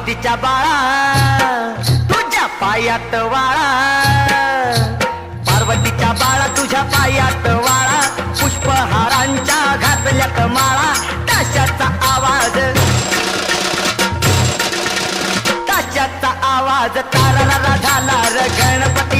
पार्वतीच्या बाळा तुझ्या पायात वाळा, पार्वतीच्या बाळा तुझ्या पायात वाळा, पुष्पहारांच्या घातल्यात माळा, ताशाचा आवाज, ताशाचा आवाज तारारा झाला र गणपती